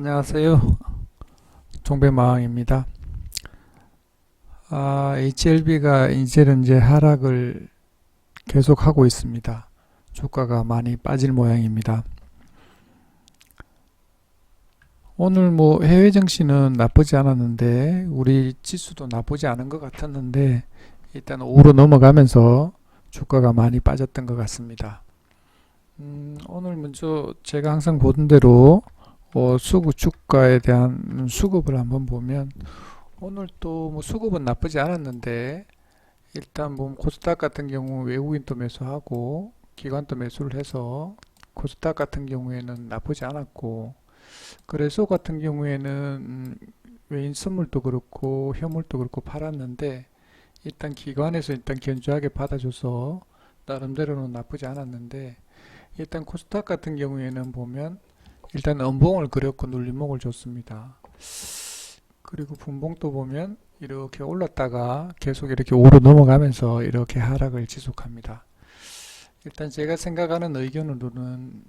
안녕하세요. 종배마왕입니다. HLB가 이제는 하락을 계속하고 있습니다. 주가가 많이 빠질 모양입니다. 오늘 해외 증시는 나쁘지 않았는데 우리 지수도 나쁘지 않은 것 같았는데 일단 5로 넘어가면서 주가가 많이 빠졌던 것 같습니다. 오늘 먼저 제가 항상 보던 대로 수급 주가에 대한 수급을 한번 보면 오늘 또 수급은 나쁘지 않았는데 일단 코스닥 같은 경우 외국인도 매수하고 기관도 매수를 해서 코스닥 같은 경우에는 나쁘지 않았고 거래소 같은 경우에는 외인 선물도 그렇고 현물도 그렇고 팔았는데 일단 기관에서 일단 견조하게 받아줘서 나름대로는 나쁘지 않았는데 일단 코스닥 같은 경우에는 보면 일단 음봉을 그렸고 눌림목을 줬습니다. 그리고 분봉도 보면 이렇게 올랐다가 계속 이렇게 5로 넘어가면서 이렇게 하락을 지속합니다. 일단 제가 생각하는 의견으로는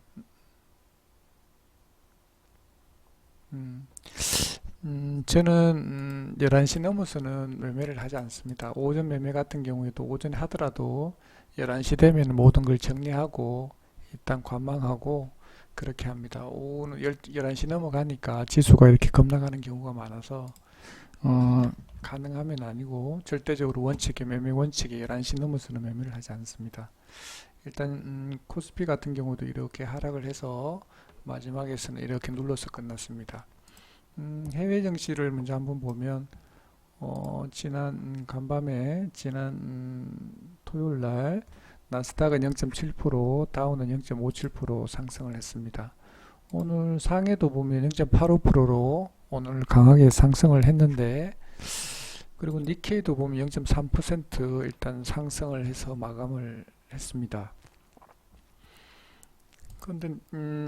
저는 11시 넘어서는 매매를 하지 않습니다. 오전 매매 같은 경우에도 오전에 하더라도 11시 되면 모든 걸 정리하고 일단 관망하고 그렇게 합니다. 오후는 11시 넘어가니까 지수가 이렇게 급락하는 경우가 많아서 가능하면 아니고 절대적으로 원칙에 매매 원칙에 11시 넘어서는 매매를 하지 않습니다. 일단 코스피 같은 경우도 이렇게 하락을 해서 마지막에서는 이렇게 눌러서 끝났습니다. 해외 증시를 먼저 한번 보면 지난 간밤에 지난 토요일 날 나스닥은 0.7%, 다우는 0.57% 상승을 했습니다. 오늘 상해도 보면 0.85%로 오늘 강하게 상승을 했는데 그리고 니케이도 보면 0.3% 일단 상승을 해서 마감을 했습니다. 그런데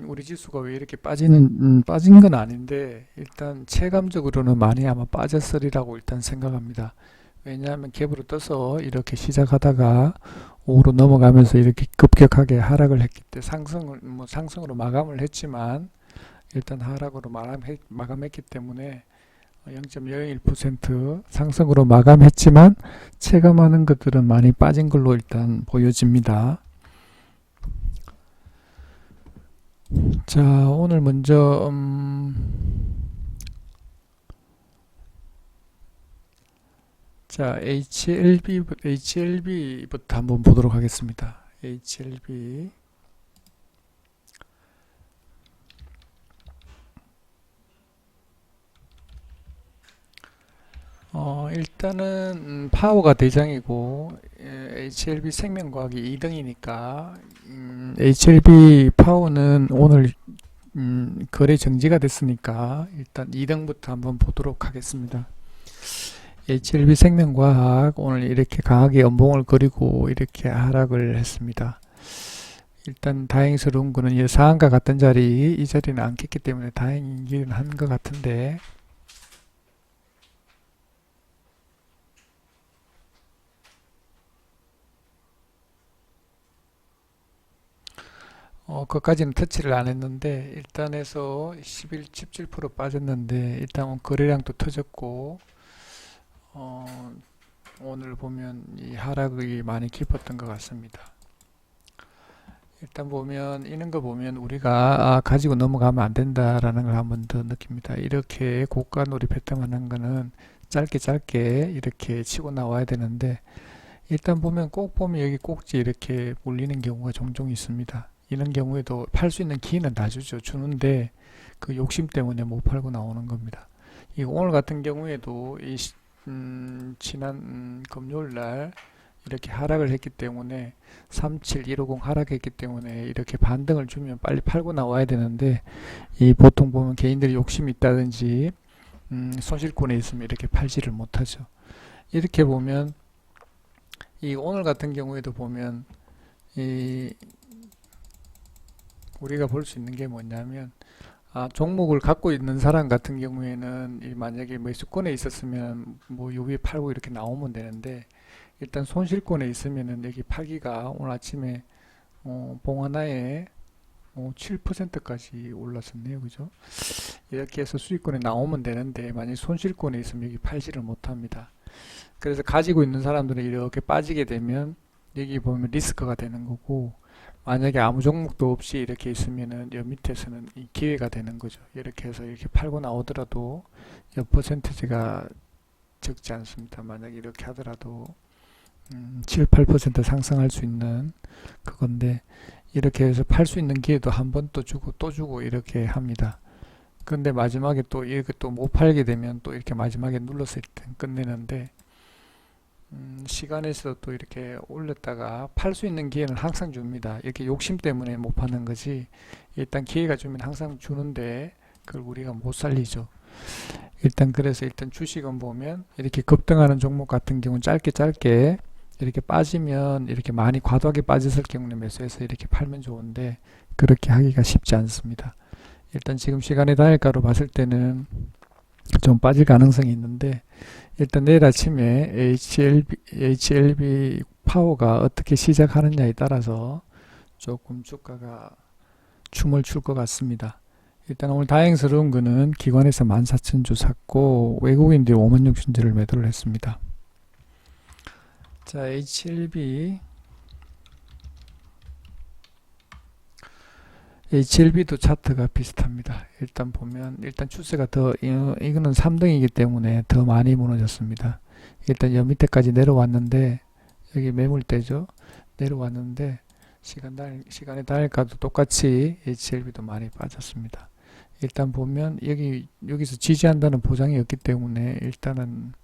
우리 지수가 왜 이렇게 빠진 건 아닌데 일단 체감적으로는 많이 아마 빠졌으리라고 일단 생각합니다. 왜냐하면 갭으로 떠서 이렇게 시작하다가 5로 넘어가면서 이렇게 급격하게 하락을 했기 때문에 상승으로 마감을 했지만 일단 하락으로 마감했기 때문에 0.01% 상승으로 마감했지만 체감하는 것들은 많이 빠진 걸로 일단 보여집니다. 자, 오늘 먼저 자, HLB부터 한번 보도록 하겠습니다. HLB. 일단은 파워가 대장이고 HLB 생명과학이 2등이니까 HLB 파워는 오늘 거래 정지가 됐으니까 일단 2등부터 한번 보도록 하겠습니다. HLB 생명과학 오늘 이렇게 강하게 연봉을 그리고 이렇게 하락을 했습니다. 일단 다행스러운 거는 예상과 같은 자리 이 자리는 안 깼기 때문에 다행이긴 한 것 같은데 그까지는 터치를 안 했는데 일단 해서 17% 빠졌는데 일단 거래량도 터졌고 오늘 보면 이 하락이 많이 깊었던 것 같습니다. 일단 보면 이런 거 보면 우리가 가지고 넘어가면 안 된다라는 걸 한 번 더 느낍니다. 이렇게 고가 놀이 패턴하는 거는 짧게 이렇게 치고 나와야 되는데 일단 보면 꼭 보면 여기 꼭지 이렇게 몰리는 경우가 종종 있습니다. 이런 경우에도 팔 수 있는 기회는 다 주는데 그 욕심 때문에 못 팔고 나오는 겁니다. 이 오늘 같은 경우에도 지난 금요일 날 이렇게 하락을 했기 때문에 37150 하락했기 때문에 이렇게 반등을 주면 빨리 팔고 나와야 되는데 이 보통 보면 개인들이 욕심이 있다든지 손실권에 있으면 이렇게 팔지를 못하죠. 이렇게 보면 이 오늘 같은 경우에도 보면 이 우리가 볼 수 있는 게 뭐냐면 종목을 갖고 있는 사람 같은 경우에는 만약에 매수권에 있었으면 여기 팔고 이렇게 나오면 되는데 일단 손실권에 있으면은 여기 팔기가 오늘 아침에 봉 하나에 7%까지 올랐었네요. 그죠? 이렇게 해서 수익권에 나오면 되는데 만약 손실권에 있으면 여기 팔지를 못합니다. 그래서 가지고 있는 사람들은 이렇게 빠지게 되면 여기 보면 리스크가 되는 거고, 만약에 아무 종목도 없이 이렇게 있으면은 여 밑에서는 이 기회가 되는 거죠. 이렇게 해서 이렇게 팔고 나오더라도 여 퍼센티지가 적지 않습니다. 만약에 이렇게 하더라도 7, 8% 상승할 수 있는 그건데, 이렇게 해서 팔 수 있는 기회도 한 번 또 주고 또 주고 이렇게 합니다. 근데 마지막에 또 이렇게 또 못 팔게 되면 또 이렇게 마지막에 눌렀을 때 끝내는데, 시간에서 또 이렇게 올렸다가 팔 수 있는 기회는 항상 줍니다. 이렇게 욕심 때문에 못 파는 거지, 일단 기회가 주면 항상 주는데 그걸 우리가 못 살리죠. 일단 그래서 일단 주식은 보면 이렇게 급등하는 종목 같은 경우는 짧게 이렇게 빠지면, 이렇게 많이 과도하게 빠졌을 경우는 매수해서 이렇게 팔면 좋은데 그렇게 하기가 쉽지 않습니다. 일단 지금 시간의 단일가로 봤을 때는 좀 빠질 가능성이 있는데, 일단 내일 아침에 HLB 파워가 어떻게 시작하느냐에 따라서 조금 주가가 춤을 출 것 같습니다. 일단 오늘 다행스러운 거는 기관에서 14,000주 샀고 외국인들이 56,000주를 매도를 했습니다. 자, HLB도 차트가 비슷합니다. 일단 보면 일단 추세가 더, 이거는 3등이기 때문에 더 많이 무너졌습니다. 일단 여 밑에까지 내려왔는데, 여기 매물대죠. 내려왔는데 시간의 단일가도 똑같이 HLB도 많이 빠졌습니다. 일단 보면 여기서 지지한다는 보장이 없기 때문에 일단은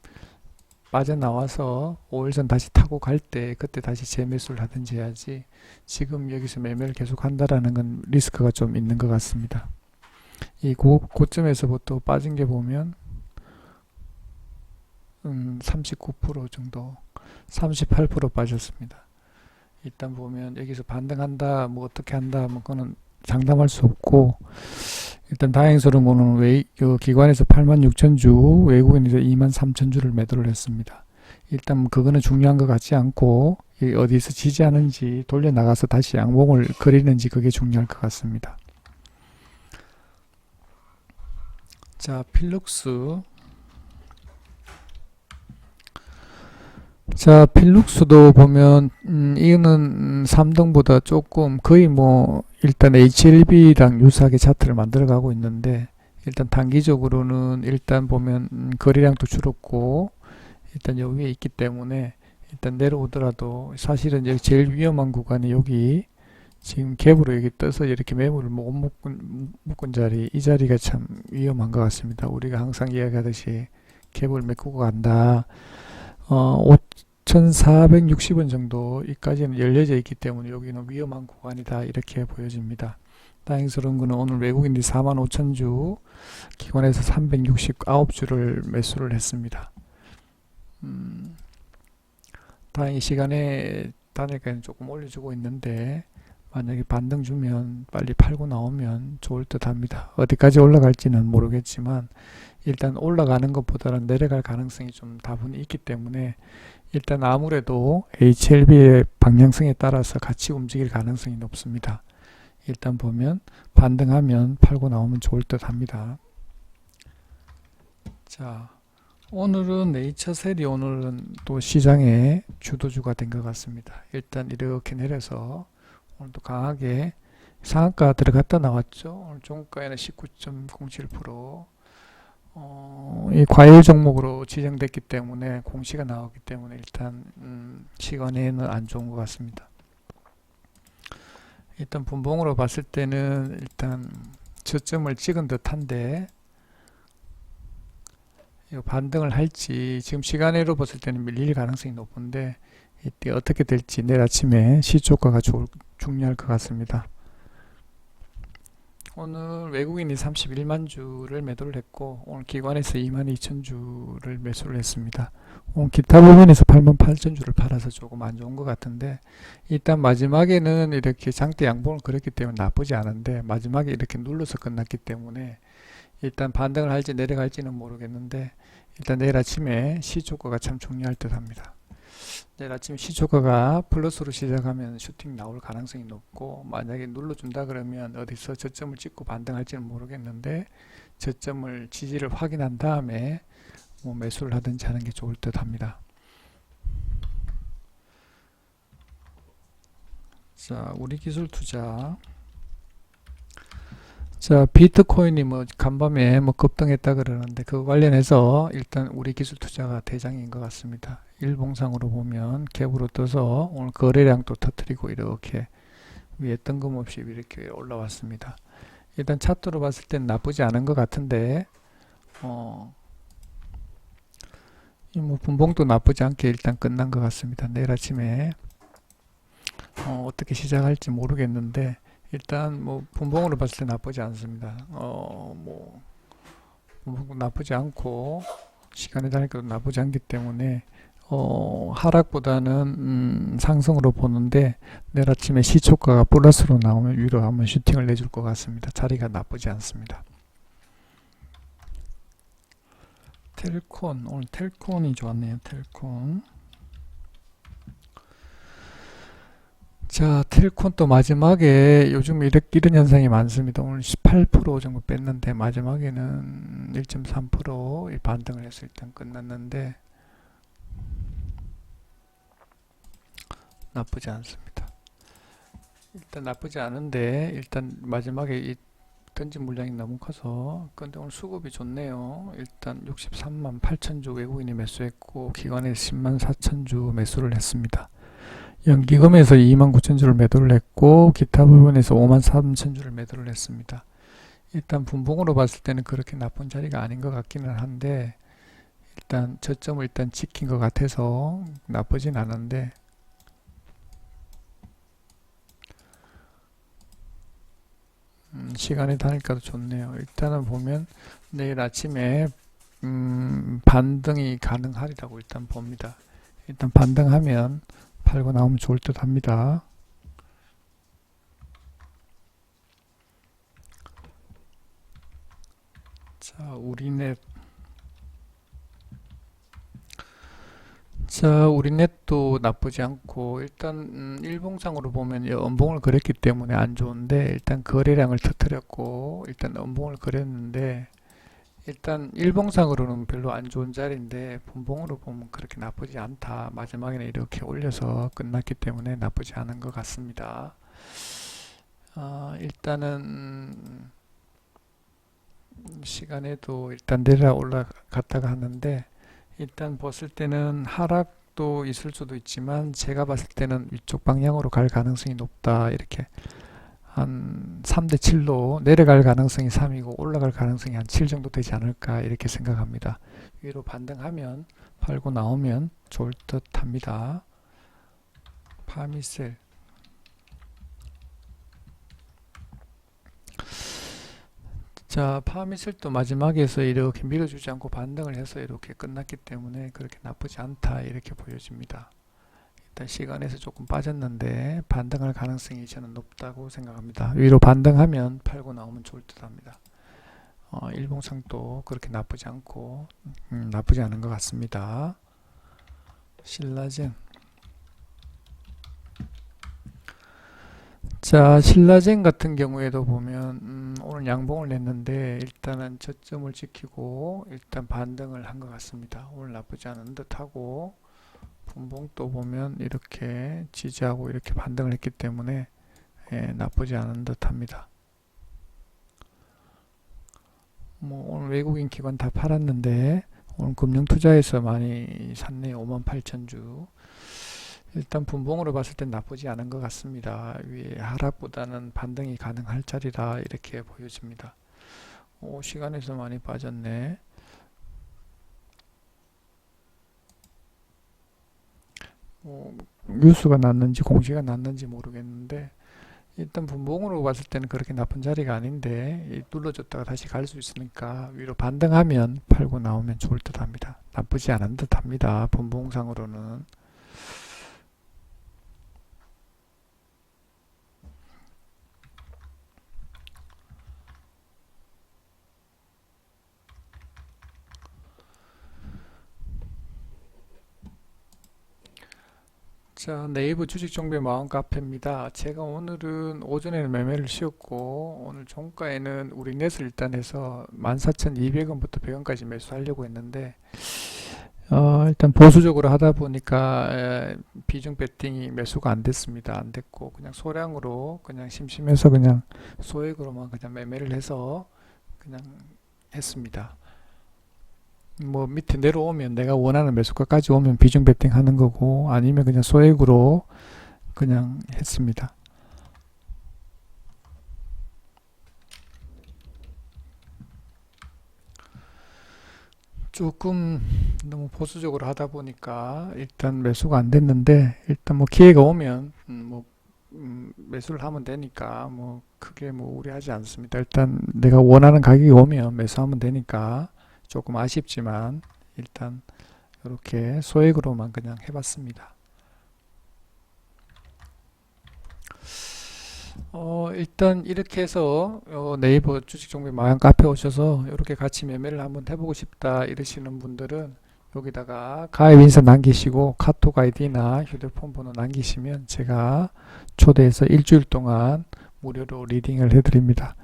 빠져나와서 5일선 다시 타고 갈 때 그때 다시 재매수를 하든지 해야지, 지금 여기서 매매를 계속 한다라는 건 리스크가 좀 있는 것 같습니다. 이 고점에서부터 빠진 게 보면 39% 정도, 38% 빠졌습니다. 일단 보면 여기서 반등한다, 뭐 어떻게 한다, 뭐 그거는 장담할 수 없고, 일단 다행스러운 거는 기관에서 86,000주, 외국인에서 23,000주를 매도를 했습니다. 일단 그거는 중요한 것 같지 않고, 어디서 지지하는지 돌려나가서 다시 양봉을 그리는지 그게 중요할 것 같습니다. 자, 필룩스. 자, 필룩스도 보면 이거는 3등보다 조금 거의 뭐 일단 HLB랑 유사하게 차트를 만들어 가고 있는데, 일단 단기적으로는 일단 보면 거래량도 줄었고 일단 여기 위에 있기 때문에 일단 내려오더라도, 사실은 여기 제일 위험한 구간이 여기 지금 갭으로 여기 떠서 이렇게 매물을 못 묶은 자리, 이 자리가 참 위험한 것 같습니다. 우리가 항상 이야기하듯이 갭을 메꾸고 간다. 5,460원 정도 이까지는 열려져 있기 때문에 여기는 위험한 구간이다, 이렇게 보여집니다. 다행스러운 거는 오늘 외국인들이 45,000주, 기관에서 369주를 매수를 했습니다. 다행히 시간에 단일가는 조금 올려주고 있는데, 만약에 반등 주면 빨리 팔고 나오면 좋을 듯 합니다. 어디까지 올라갈지는 모르겠지만 일단 올라가는 것보다는 내려갈 가능성이 좀 다분히 있기 때문에, 일단 아무래도 HLB의 방향성에 따라서 같이 움직일 가능성이 높습니다. 일단 보면 반등하면 팔고 나오면 좋을 듯 합니다. 자, 오늘은 네이처셀이 오늘은 또 시장의 주도주가 된 것 같습니다. 일단 이렇게 내려서 오늘도 강하게 상한가 들어갔다 나왔죠. 오늘 종가에는 19.07%, 이 과일 종목으로 지정됐기 때문에 공시가 나오기 때문에 일단 시간에는 안 좋은 것 같습니다. 일단 분봉으로 봤을 때는 일단 저점을 찍은 듯한데, 이거 반등을 할지 지금 시간으로 봤을 때는 밀릴 가능성이 높은데, 이때 어떻게 될지 내일 아침에 시초가가 중요할 것 같습니다. 오늘 외국인이 31만 주를 매도를 했고 오늘 기관에서 22,000주를 매수를 했습니다. 오늘 기타 부분에서 88,000주를 팔아서 조금 안 좋은 것 같은데, 일단 마지막에는 이렇게 장대 양봉을 그렸기 때문에 나쁘지 않은데, 마지막에 이렇게 눌러서 끝났기 때문에 일단 반등을 할지 내려갈지는 모르겠는데, 일단 내일 아침에 시초가가 참 중요할 듯 합니다. 내일 아침 시초가가 플러스로 시작하면 슈팅 나올 가능성이 높고, 만약에 눌러준다 그러면 어디서 저점을 찍고 반등할지는 모르겠는데, 저점을 지지를 확인한 다음에 뭐 매수를 하든지 하는 게 좋을 듯 합니다. 자, 우리 기술 투자. 자, 비트코인이 뭐 간밤에 뭐 급등했다 그러는데, 그거 관련해서 일단 우리 기술 투자가 대장인 것 같습니다. 일봉상으로 보면 갭으로 떠서 오늘 거래량도 터뜨리고 이렇게 위에 뜬금없이 이렇게 올라왔습니다. 일단 차트로 봤을 땐 나쁘지 않은 것 같은데, 이 뭐 분봉도 나쁘지 않게 일단 끝난 것 같습니다. 내일 아침에 어떻게 시작할지 모르겠는데, 일단 뭐 분봉으로 봤을 때 나쁘지 않습니다. 뭐 분봉도 나쁘지 않고 시간에 다니까도 나쁘지 않기 때문에 하락보다는 상승으로 보는데, 내일 아침에 시초가가 플러스로 나오면 위로 한번 슈팅을 내줄 것 같습니다. 자리가 나쁘지 않습니다. 텔콘, 오늘 텔콘이 좋았네요. 텔콘. 자, 텔콘 또 마지막에 요즘 이런 현상이 많습니다. 오늘 18% 정도 뺐는데 마지막에는 1.3% 반등을 해서 일단 끝났는데 나쁘지 않습니다. 일단 나쁘지 않은데, 일단 마지막에 이 던진 물량이 너무 커서. 근데 오늘 수급이 좋네요. 일단 63만 8천 주 외국인이 매수했고, 기관에 10만 4천 주 매수를 했습니다. 연기금에서 2만 9천 주를 매도를 했고, 기타 부분에서 5만 3천 주를 매도를 했습니다. 일단 분봉으로 봤을 때는 그렇게 나쁜 자리가 아닌 것 같기는 한데, 일단 저점을 일단 지킨 것 같아서 나쁘진 않은데, 시간이 다니까도 좋네요. 일단은 보면 내일 아침에 반등이 가능하리라고 일단 봅니다. 일단 반등하면 팔고 나오면 좋을 듯 합니다. 자, 우리넷. 자, 우리넷도 나쁘지 않고, 일단 일봉상으로 보면 연봉을 그렸기 때문에 안 좋은데, 일단 거래량을 터뜨렸고, 일단 연봉을 그렸는데, 일단 일봉상으로는 별로 안 좋은 자리인데 분봉으로 보면 그렇게 나쁘지 않다. 마지막에는 이렇게 올려서 끝났기 때문에 나쁘지 않은 것 같습니다. 일단은 시간에도 일단 내려 올라갔다가 하는데, 일단 봤을 때는 하락도 있을 수도 있지만 제가 봤을 때는 위쪽 방향으로 갈 가능성이 높다. 이렇게 한 3대 7로 내려갈 가능성이 3이고 올라갈 가능성이 한 7 정도 되지 않을까 이렇게 생각합니다. 위로 반등하면 팔고 나오면 좋을 듯 합니다. 파미셀. 자, 파미셀도 마지막에서 이렇게 밀어주지 않고 반등을 해서 이렇게 끝났기 때문에 그렇게 나쁘지 않다 이렇게 보여집니다. 일단 시간에서 조금 빠졌는데 반등할 가능성이 저는 높다고 생각합니다. 위로 반등하면 팔고 나오면 좋을 듯 합니다. 일봉상도 그렇게 나쁘지 않고 나쁘지 않은 것 같습니다. 신라젠. 자, 신라젠 같은 경우에도 보면 오늘 양봉을 냈는데 일단은 저점을 지키고 일단 반등을 한 것 같습니다. 오늘 나쁘지 않은 듯하고, 분봉도 보면 이렇게 지지하고 이렇게 반등을 했기 때문에 나쁘지 않은 듯합니다. 뭐 오늘 외국인 기관 다 팔았는데 오늘 금융투자에서 많이 샀네요. 5만 8천 주. 일단 분봉으로 봤을 땐 나쁘지 않은 것 같습니다. 위에 하락보다는 반등이 가능할 자리라 이렇게 보여집니다. 시간에서 많이 빠졌네. 뉴스가 났는지 공시가 났는지 모르겠는데, 일단 분봉으로 봤을 때는 그렇게 나쁜 자리가 아닌데 눌러줬다가 다시 갈 수 있으니까 위로 반등하면 팔고 나오면 좋을 듯 합니다. 나쁘지 않은 듯 합니다. 분봉상으로는. 자, 네이버 주식 정보의 마음 카페입니다. 제가 오늘은 오전에는 매매를 쉬었고 오늘 종가에는 우리 넷을 일단 해서 14,200원부터 100원까지 매수하려고 했는데 일단 보수적으로 하다 보니까 비중 배팅이 매수가 안 됐습니다. 안 됐고 그냥 소량으로 그냥 심심해서 그냥 소액으로만 그냥 매매를 해서 그냥 했습니다. 뭐 밑에 내려오면 내가 원하는 매수가까지 오면 비중 베팅 하는 거고 아니면 그냥 소액으로 그냥 했습니다. 조금 너무 보수적으로 하다 보니까 일단 매수가 안 됐는데 일단 뭐 기회가 오면 매수를 하면 되니까 뭐 크게 뭐 우려하지 않습니다. 일단 내가 원하는 가격이 오면 매수하면 되니까 조금 아쉽지만 일단 이렇게 소액으로만 그냥 해봤습니다. 일단 이렇게 해서 네이버 주식정보의 마약 카페 오셔서 이렇게 같이 매매를 한번 해보고 싶다 이러시는 분들은 여기다가 가입 인사 남기시고 카톡 아이디나 휴대폰 번호 남기시면 제가 초대해서 일주일 동안 무료로 리딩을 해드립니다.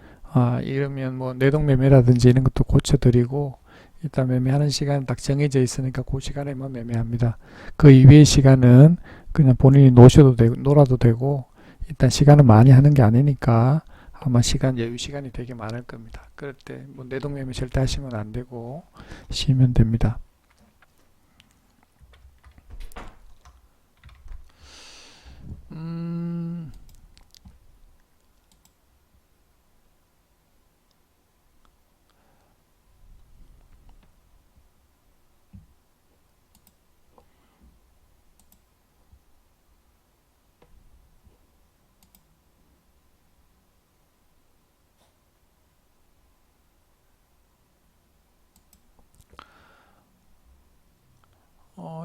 이러면 뭐 내동매매라든지 이런 것도 고쳐드리고 일단 매매하는 시간 딱 정해져 있으니까 그 시간에만 매매합니다. 그 이외의 시간은 그냥 본인이 노셔도 되고 놀아도 되고 일단 시간은 많이 하는 게 아니니까 아마 여유 시간이 되게 많을 겁니다. 그럴 때 뭐 내동매매 절대 하시면 안 되고 쉬면 됩니다.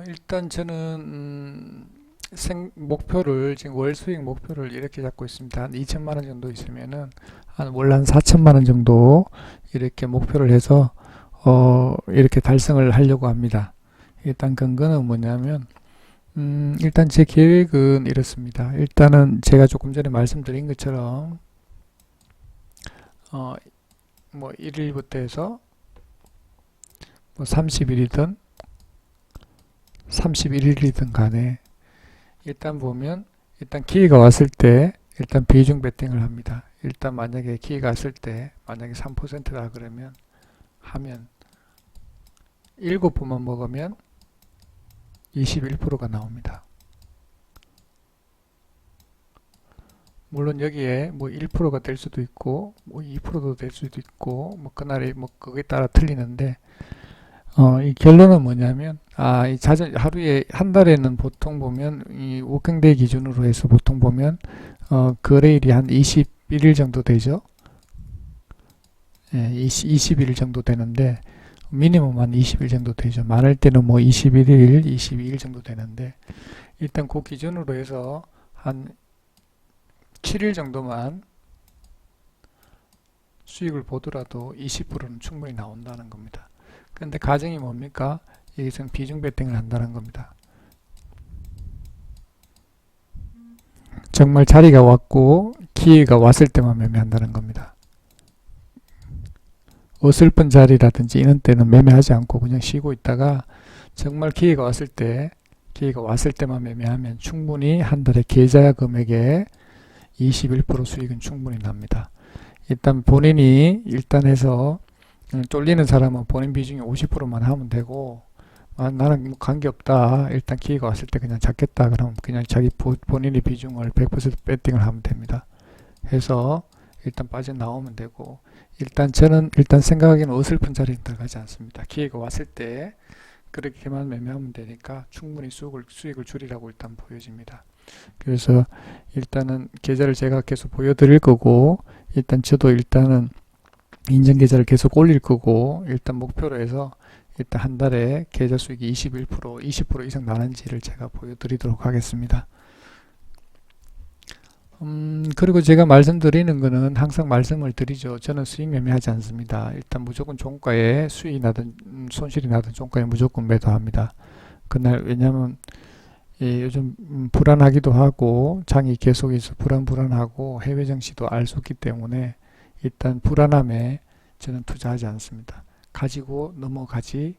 일단 저는 목표를 지금 월 수익 목표를 이렇게 잡고 있습니다. 한 2천만 원 정도 있으면은 월 한 4천만 원 정도 이렇게 목표를 해서 이렇게 달성을 하려고 합니다. 일단 근거는 뭐냐면 일단 제 계획은 이렇습니다. 일단은 제가 조금 전에 말씀드린 것처럼 뭐 1일부터 해서 뭐 30일이든 31일이든 간에 일단 보면 일단 기회가 왔을 때 일단 비중 베팅을 합니다. 일단 만약에 기회가 왔을 때 만약에 3%다 그러면 하면 7번만 먹으면 21%가 나옵니다. 물론 여기에 뭐 1%가 될 수도 있고 뭐 2%도 될 수도 있고 뭐 그날이 뭐 그거에 따라 틀리는데 이 결론은 뭐냐면 이 하루에 한 달에는 보통 보면 이 워킹데이 기준으로 해서 보통 보면 거래일이 한 21일 정도 되죠. 20일 정도 되는데 미니멈 한 20일 정도 되죠. 많을 때는 뭐 21일, 22일 정도 되는데 일단 그 기준으로 해서 한 7일 정도만 수익을 보더라도 20%는 충분히 나온다는 겁니다. 근데 가정이 뭡니까? 여기서는 비중 베팅을 한다는 겁니다. 정말 자리가 왔고 기회가 왔을 때만 매매한다는 겁니다. 어설픈 자리라든지 이런 때는 매매하지 않고 그냥 쉬고 있다가 정말 기회가 왔을 때만 매매하면 충분히 한 달에 계좌 금액의 21% 수익은 충분히 납니다. 일단 본인이 일단 해서 쫄리는 사람은 본인 비중이 50%만 하면 되고 나는 뭐 관계없다 일단 기회가 왔을 때 그냥 잡겠다 그러면 그냥 자기 본인의 비중을 100% 배팅을 하면 됩니다. 해서 일단 빠져나오면 되고 일단 저는 일단 생각하기에는 어설픈 자리는 들어가지 않습니다. 기회가 왔을 때 그렇게만 매매하면 되니까 충분히 수익을 줄이라고 일단 보여집니다. 그래서 일단은 계좌를 제가 계속 보여드릴 거고 일단 저도 일단은 인증 계좌를 계속 올릴 거고 일단 목표로 해서 일단 한 달에 계좌 수익이 21%, 20% 이상 나는지를 제가 보여드리도록 하겠습니다. 그리고 제가 말씀드리는 거는 항상 말씀을 드리죠. 저는 수익 매매하지 않습니다. 일단 무조건 종가에 수익이 나든 손실이 나든 종가에 무조건 매도합니다. 그날 왜냐면 예, 요즘 불안하기도 하고 장이 계속해서 불안하고 해외 증시도 알 수 없기 때문에 일단 불안함에 저는 투자하지 않습니다. 가지고 넘어가지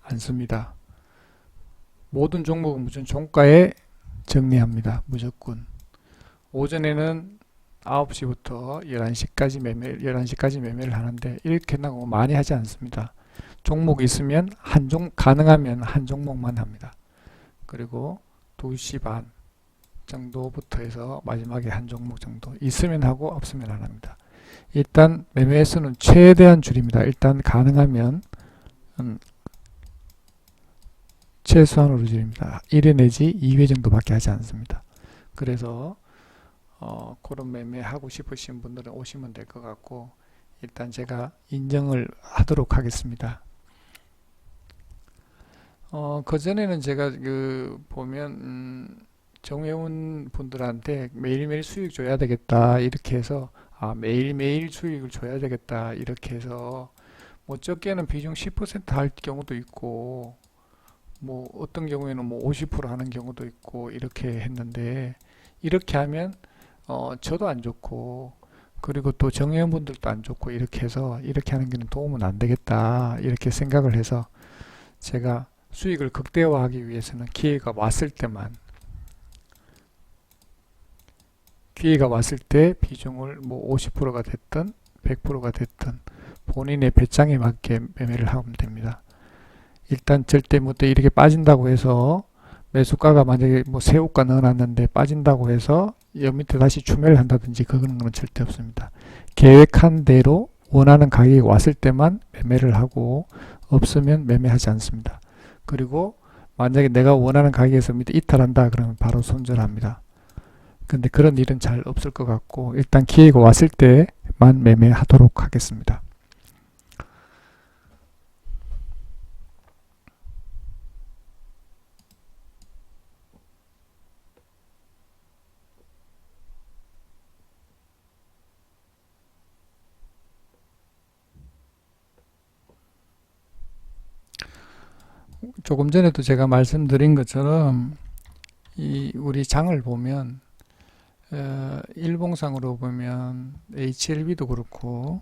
않습니다. 모든 종목은 무조건 종가에 정리합니다. 무조건. 오전에는 9시부터 11시까지 매매를 하는데 이렇게 나고 많이 하지 않습니다. 종목 있으면 가능하면 한 종목만 합니다. 그리고 2시 반 정도부터 해서 마지막에 한 종목 정도 있으면 하고 없으면 안 합니다. 일단 매매 수는 최대한 줄입니다. 일단 가능하면 최소한으로 줄입니다. 1회 내지 2회 정도밖에 하지 않습니다. 그래서 그런 매매 하고 싶으신 분들은 오시면 될 것 같고 일단 제가 인정을 하도록 하겠습니다. 그전에는 제가 보면 정회원 분들한테 매일매일 수익 줘야 되겠다 이렇게 해서 매일매일 수익을 줘야 되겠다 이렇게 해서 뭐 적게는 비중 10% 할 경우도 있고 뭐 어떤 경우에는 뭐 50% 하는 경우도 있고 이렇게 했는데 이렇게 하면 저도 안 좋고 그리고 또 정회원분들도 안 좋고 이렇게 해서 이렇게 하는 게는 도움은 안 되겠다 이렇게 생각을 해서 제가 수익을 극대화하기 위해서는 기회가 왔을 때 비중을 뭐 50%가 됐든 100%가 됐든 본인의 배짱에 맞게 매매를 하면 됩니다. 일단 절대 뭐 또 이렇게 빠진다고 해서 매수가가 만약에 뭐 새우가 넣어놨는데 빠진다고 해서 여 밑에 다시 추매를 한다든지 그런 건 절대 없습니다. 계획한 대로 원하는 가격이 왔을 때만 매매를 하고 없으면 매매하지 않습니다. 그리고 만약에 내가 원하는 가격에서 밑에 이탈한다 그러면 바로 손절합니다. 근데 그런 일은 잘 없을 것 같고 일단 기회가 왔을 때만 매매하도록 하겠습니다. 조금 전에도 제가 말씀드린 것처럼 우리 장을 보면 일봉상으로 보면 HLB도 그렇고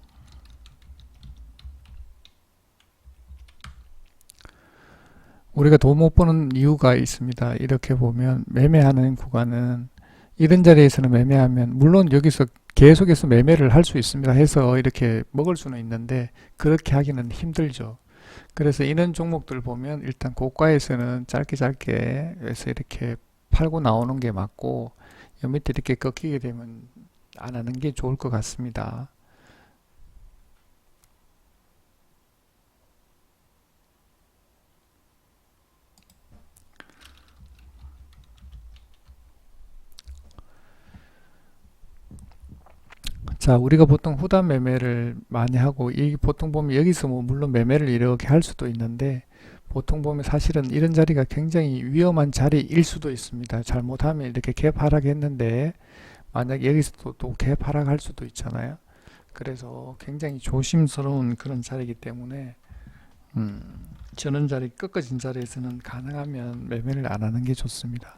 우리가 돈 못 버는 이유가 있습니다. 이렇게 보면 매매하는 구간은 이런 자리에서는 매매하면 물론 여기서 계속해서 매매를 할 수 있습니다. 해서 이렇게 먹을 수는 있는데 그렇게 하기는 힘들죠. 그래서 이런 종목들 보면 일단 고가에서는 짧게 해서 이렇게 팔고 나오는 게 맞고 여 밑에 이렇게 꺾이게 되면 안 하는 게 좋을 것 같습니다. 자, 우리가 보통 후단 매매를 많이 하고 이 보통 보면 여기서 뭐 물론 매매를 이렇게 할 수도 있는데 보통 보면 사실은 이런 자리가 굉장히 위험한 자리일 수도 있습니다. 잘못하면 이렇게 갭 하락했는데 만약 여기서 또 갭 하락할 수도 있잖아요. 그래서 굉장히 조심스러운 그런 자리이기 때문에 저런 자리 꺾어진 자리에서는 가능하면 매매를 안 하는 게 좋습니다.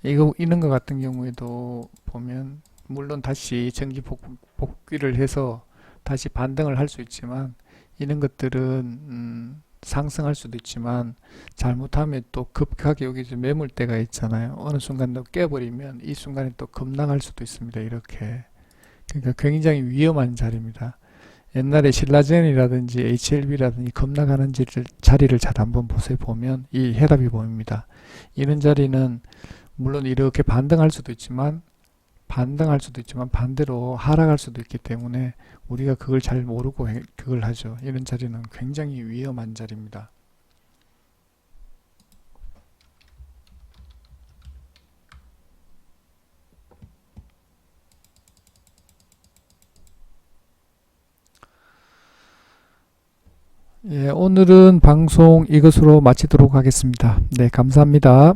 이런 것 같은 경우에도 보면 물론 다시 전기 복귀를 해서 다시 반등을 할 수 있지만 이런 것들은 상승할 수도 있지만 잘못하면 또 급하게 여기 매물대가 있잖아요. 어느 순간 또 깨버리면 이 순간에 또 급락할 수도 있습니다. 이렇게 그러니까 굉장히 위험한 자리입니다. 옛날에 신라젠이라든지 HLB라든지 급락하는 자리를 잘 한번 보면 이 해답이 보입니다. 이런 자리는 물론 이렇게 반등할 수도 있지만 반대로 하락할 수도 있기 때문에 우리가 그걸 잘 모르고 그걸 하죠. 이런 자리는 굉장히 위험한 자리입니다. 예, 오늘은 방송 이것으로 마치도록 하겠습니다. 네, 감사합니다.